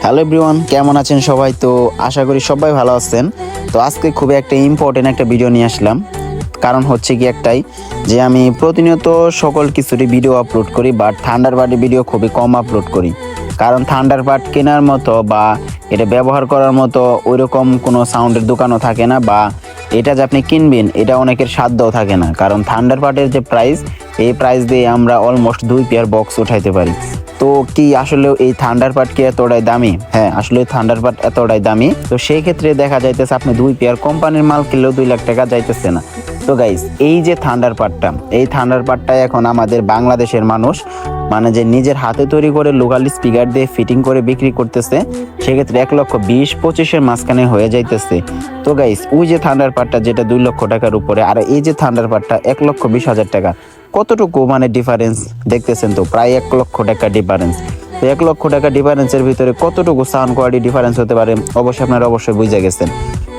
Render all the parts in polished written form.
Hello everyone, কেমন আছেন সবাই? তো আশা করি সবাই ভালো আছেন। তো আজকে খুবই একটা ইম্পর্টেন্ট একটা ভিডিও নিয়ে আসলাম। কারণ হচ্ছে কি একটাই, যে আমি প্রতিনিয়ত সকল কিছুরই ভিডিও আপলোড করি, বাট থান্ডারবার্ডের ভিডিও খুবই কম আপলোড করি। কারণ থান্ডারবার্ড কেনার মতো বা এটা ব্যবহার করার মতো ওইরকম কোনো সাউন্ডের দোকানও থাকে না, বা এটা যে আপনি কিনবেন এটা অনেকের সাধ্যও থাকে না। কারণ থান্ডারবার্ডের যে প্রাইস, এই প্রাইস দিয়ে আমরা অলমোস্ট 2 পেয়ার বক্স উঠাইতে পারি। তো কি আসলে এই থান্ডারবার্ড কি এতটাই দামি? হ্যাঁ, আসলে থান্ডারবার্ড এতটাই দামি। তো সেই ক্ষেত্রে দেখা যাইতেছে আপনি 2 পেয়ার কোম্পানির মাল কিনলেও 2 লাখ টাকা যাইতেছে না। তো গাইস, এই যে থান্ডারবার্ডটা, এই থান্ডারবার্ডটা এখন আমাদের বাংলাদেশের মানুষ মানে যে নিজের হাতে তৈরি করে লোকাল স্পিকার দিয়ে ফিটিং করে বিক্রি করতেছে, সেক্ষেত্রে 1,20,25,000 মাঝখানে হয়ে যাইতেছে। তো গাইস, ওই যে থান্ডারবার্ডটা যেটা 2 লক্ষ টাকার উপরে, আর এই যে থান্ডারবার্ডটা 1,20,000 টাকা, কতটুকু মানে ডিফারেন্স দেখতেছেন? তো প্রায় 1 লক্ষ টাকা ডিফারেন্স। তো 1 লক্ষ টাকা ডিফারেন্সের ভিতরে কতটুকু সাউন্ড কোয়ালিটি ডিফারেন্স হতে পারে অবশ্যই আপনারা বুঝে গেছেন।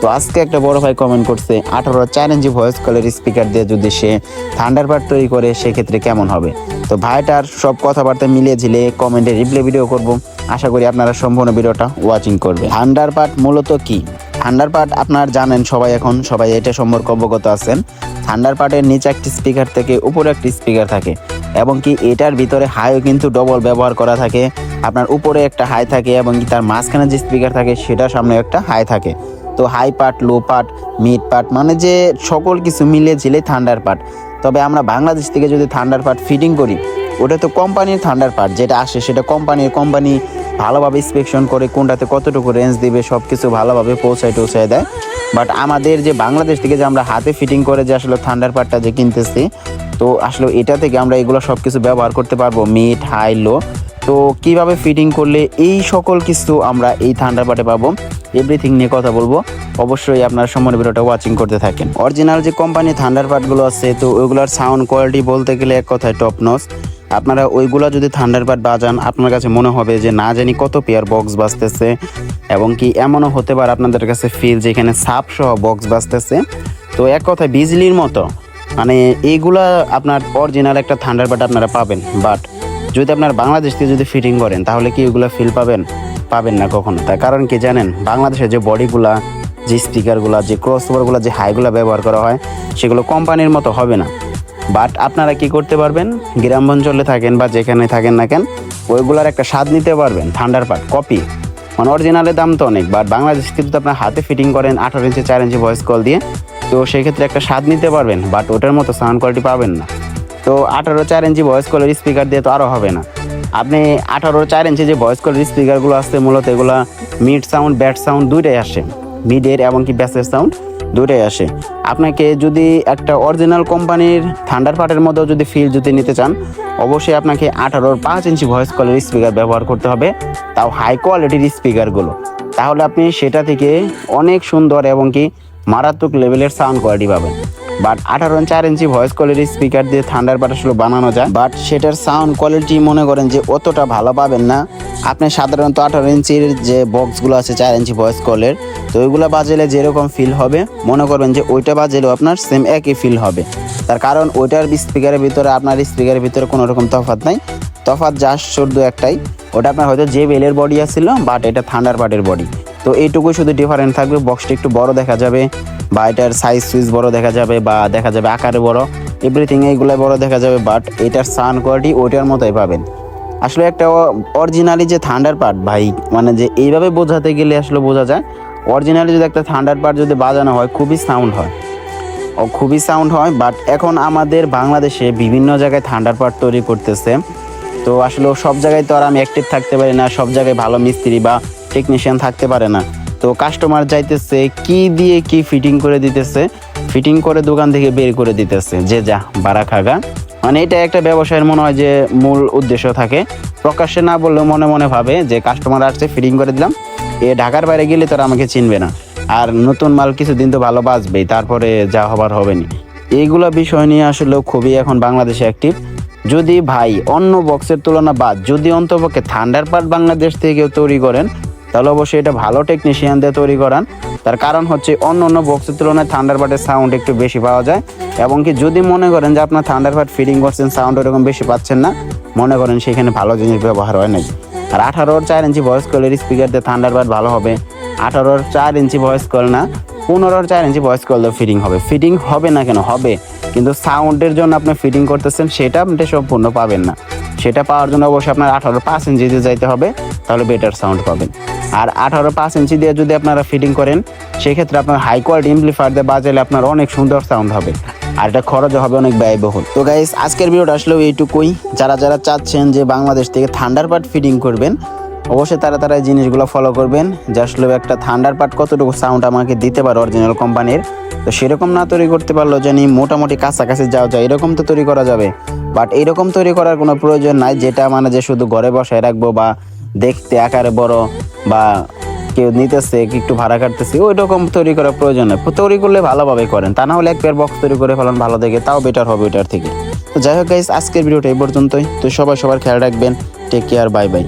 তো আজকে একটা বড় ভাই কমেন্ট করছে 18 ইঞ্চি ভয়েস কলের স্পিকার দিয়ে যদি সে থান্ডারবার্ড তৈরি করে সেক্ষেত্রে কেমন হবে। তো ভাইটার সব কথাবার্তা মিলিয়ে ঝিলে কমেন্টে রিপ্লাই ভিডিও করব। আশা করি আপনারা সম্পূর্ণ ভিডিওটা ওয়াচিং করবে। থান্ডারবার্ড মূলত কি? থান্ডারবার্ড আপনার জানেন সবাই, এখন সবাই এটা সম্পর্কে অবগত আছেন। থান্ডারবার্ডের নিচে একটি স্পিকার থেকে উপরে একটি স্পিকার থাকে, এবং কি এটার ভিতরে হাইও কিন্তু ডবল ব্যবহার করা থাকে। আপনার উপরে একটা হাই থাকে এবং কি তার মাঝখানে যে স্পিকার থাকে সেটার সামনে একটা হাই থাকে। তো হাই পার্ট, লো পার্ট, মিড পার্ট, মানে যে সকল কিছু মিলিয়ে ঝিলে থান্ডারবার্ড। তবে আমরা বাংলাদেশ থেকে যদি থান্ডারবার্ড ফিটিং করি, ওটা তো কোম্পানির থান্ডারবার্ড যেটা আসে সেটা কোম্পানি ভালোভাবে ইন্সপেকশন করে কোনটাতে কতটুকু রেঞ্জ দিবে সব কিছু ভালোভাবে পৌঁছায় দেয়। বাট আমাদের যে বাংলাদেশ থেকে যে আমরা হাতে ফিটিং করে যে আসলে থান্ডারবার্ডটা যে কিনতেছি, তো আসলে এটা থেকে আমরা এগুলো সব কিছু ব্যবহার করতে পারবো, মিড, হাই, লো। তো কিভাবে ফিটিং করলে এই সকল কিছু আমরা এই থান্ডারবার্ডে পাবো, এভরিথিং নিয়ে কথা বলবো। অবশ্যই আপনারা সম্পূর্ণ ভিডিওটা ওয়াচিং করতে থাকেন। অরিজিনাল যে কোম্পানি থান্ডারবার্ডগুলো আছে, তো ওইগুলোর সাউন্ড কোয়ালিটি বলতে গেলে এক কথায় টপ নচ। আপনারা ওইগুলো যদি থান্ডারবার্ড বাজান, আপনার কাছে মনে হবে যে না জানি কত পেয়ার বক্স বাজতেছে, এবং কি এমনও হতে পারে আপনাদের কাছে ফিল যেখানে সাপ সহ বক্স বাজতেছে। তো এক কথায় বিজলির মতো, মানে এইগুলা আপনার অরিজিনাল একটা থান্ডারবার্ড আপনারা পাবেন। বাট যদি আপনার বাংলাদেশ থেকে যদি ফিটিং করেন তাহলে কি ওইগুলো ফিল পাবেন না কখনো। তার কারণ কি জানেন? বাংলাদেশের যে বডিগুলা, যে স্পিকারগুলা, যে ক্রস ওভারগুলো, যে হাইগুলা ব্যবহার করা হয় সেগুলো কোম্পানির মতো হবে না। বাট আপনারা কি করতে পারবেন? গ্রাম অঞ্চলে থাকেন বা যেখানে থাকেন না কেন, ওইগুলার একটা স্বাদ নিতে পারবেন। থান্ডারবার্ড কপি মানে অরিজিনালের দাম তো অনেক, বাট বাংলাদেশ কিন্তু আপনার হাতে ফিটিং করেন 18 ইঞ্চি 4 ইঞ্চি ভয়েস কল দিয়ে, তো সেই ক্ষেত্রে একটা স্বাদ নিতে পারবেন, বাট ওটার মতো সাউন্ড কোয়ালিটি পাবেন না। তো 18 4 ইঞ্চি ভয়েস কলের স্পিকার দিয়ে তো আরও হবে না। আপনি 18 4 ইঞ্চি যে ভয়েস কলের স্পিকারগুলো আসছে, মূলত এগুলো মিড সাউন্ড, ব্যাড সাউন্ড দুইটাই আসে, মিডের এবং কি ব্যাসের সাউন্ড দুইটাই আসে। আপনাকে যদি একটা অরিজিনাল কোম্পানির থান্ডারবার্ডের মধ্যেও যদি ফিল যদি নিতে চান, অবশ্যই আপনাকে 18 5 ইঞ্চি ভয়েস কলের স্পিকার ব্যবহার করতে হবে, তাও হাই কোয়ালিটির স্পিকারগুলো। তাহলে আপনি সেটা থেকে অনেক সুন্দর এবং কি মারাত্মক লেভেলের সাউন্ড কোয়ালিটি পাবেন। বাট 18 4 ইঞ্চি ভয়েস কলের স্পিকার দিয়ে থান্ডারবার্ড আসলে বানানো যায়, বাট সেটার সাউন্ড কোয়ালিটি মনে করেন যে অতটা ভালো পাবেন না। আপনি সাধারণত 18 ইঞ্চির যে বক্সগুলো আছে 4 ইঞ্চি ভয়েস কলের, তো ওইগুলো বাজালে যেরকম ফিল হবে মনে করবেন যে ওইটা বাজালেও আপনার সেম একই ফিল হবে। তার কারণ ওইটার স্পিকারের ভিতরে আপনার স্পিকারের ভিতরে কোনো রকম তফাৎ নাই, তফাৎ জাস্ট শুধু একটাই, ওটা আপনার হয়তো JBL এর বডি আসছিল, বাট এটা থান্ডারবার্ডের বডি। তো এইটুকুই শুধু ডিফারেন্ট থাকবে, বক্সটা একটু বড় দেখা যাবে, বা এটার সাইজ সুইচ বড় দেখা যাবে, বা দেখা যাবে আকারে বড়, এভরিথিং এইগুলো বড় দেখা যাবে, বাট এটার সাউন্ড কোয়ালিটি ওইটার মতোই পাবেন। আসলে একটা অরিজিনালি যে থান্ডারবার্ড ভাই, মানে যে এইভাবে বোঝাতে গেলে আসলে বোঝা যায়, অরিজিনালি যদি একটা থান্ডারবার্ড যদি বাজানো হয় খুবই সাউন্ড হয়। বাট এখন আমাদের বাংলাদেশে বিভিন্ন জায়গায় থান্ডারবার্ড তৈরি করতেছে, তো আসলে সব জায়গায় তো আর আমি অ্যাক্টিভ থাকতে পারি না, সব জায়গায় ভালো মিস্ত্রি বা টেকনিশিয়ান থাকতে পারে না। তো কাস্টমার যাইতেছে কি দিয়ে কি ফিটিং করে দিতেছে, ফিটিং করে দোকান থেকে বের করে দিতেছে, যে যা বাড়া খাগা। মানে এটা একটা ব্যবসায়ের মনে হয় যে মূল উদ্দেশ্য থাকে, প্রকাশ্যে না বললেও মনে মনে ভাবে যে কাস্টমার আসছে ফিটিং করে দিলাম, ঢাকার বাইরে গেলে তো আমাকে চিনবে না, আর নতুন মাল কিছুদিন তো ভালো বাজবেই, তারপরে যা হবার হবে না। এইগুলো বিষয় নিয়ে আসলে খুবই এখন বাংলাদেশে অ্যাক্টিভ। যদি ভাই অন্য বক্সের তুলনা বাদ যদি অন্তপক্ষে থান্ডারবার্ড বাংলাদেশ থেকে কেউ তৈরি করেন, তাহলে অবশ্যই এটা ভালো টেকনিশিয়ান দিয়ে তৈরি করান। তার কারণ হচ্ছে অন্য বক্সের তুলনায় থান্ডারবার্ডের সাউন্ড একটু বেশি পাওয়া যায়, এবং কি যদি মনে করেন যে আপনার থান্ডারবার্ড ফিটিং করছেন সাউন্ড এরকম বেশি পাচ্ছেন না, মনে করেন সেখানে ভালো জিনিস ব্যবহার হয় নাই। আর 18-র 4 ইঞ্চি ভয়েস কলের স্পিকার দিয়ে থান্ডারবার্ড ভালো হবে। 18-র 4 ইঞ্চি ভয়েস কল না, 15-র 4 ইঞ্চি ভয়েস কল দিয়ে ফিটিং হবে। ফিটিং হবে না কেন, হবে, কিন্তু সাউন্ডের জন্য আপনি ফিটিং করতেছেন সেটা আপনি সম্পূর্ণ পাবেন না। সেটা পাওয়ার জন্য অবশ্যই আপনার 18-র 5 ইঞ্চি দিয়ে যাইতে হবে, তাহলে বেটার সাউন্ড পাবেন। আর 18-র 5 ইঞ্চি দিয়ে যদি আপনারা ফিটিং করেন সেক্ষেত্রে আপনার হাই কোয়ালিটি এমপ্লিফায়ার দিয়ে বাজালে আপনার অনেক সুন্দর সাউন্ড হবে, আর এটা খরচ হবে অনেক ব্যয়বহুল। তো গাইস, আজকের ভিডিওটা আসলেও এইটুকুই। যারা যারা চাচ্ছেন যে বাংলাদেশ থেকে থান্ডারবার্ড ফিটিং করবেন, অবশ্যই তারা এই জিনিসগুলো ফলো করবেন, যে আসলে একটা থান্ডারবার্ড কতটুকু সাউন্ড আমাকে দিতে পারে অরিজিনাল কোম্পানির। তো সেরকম না তৈরি করতে পারলো জানি মোটামুটি কাছাকাছি যাওয়া যায়, এরকম তো তৈরি করা যাবে। বাট এরকম তৈরি করার কোনো প্রয়োজন নাই, যেটা মানে যে শুধু ঘরে বসায় রাখবো বা দেখতে আকারে বড় বা কেউ নিতেছে একটু ভাড়া কাটতেছে, ওই রকম তৈরি করার প্রয়োজন নেই। তৈরি করলে ভালোভাবে করেন, তা না হলে এক পেয়ার বক্স তৈরি করে ফেলান ভালো দেখে, তাও বেটার হবে ওইটার থেকে। তো যাই হোক গাইস, আজকের ভিডিওটা এই পর্যন্তই। তো সবাই সবার খেয়াল রাখবেন। Take care, bye by.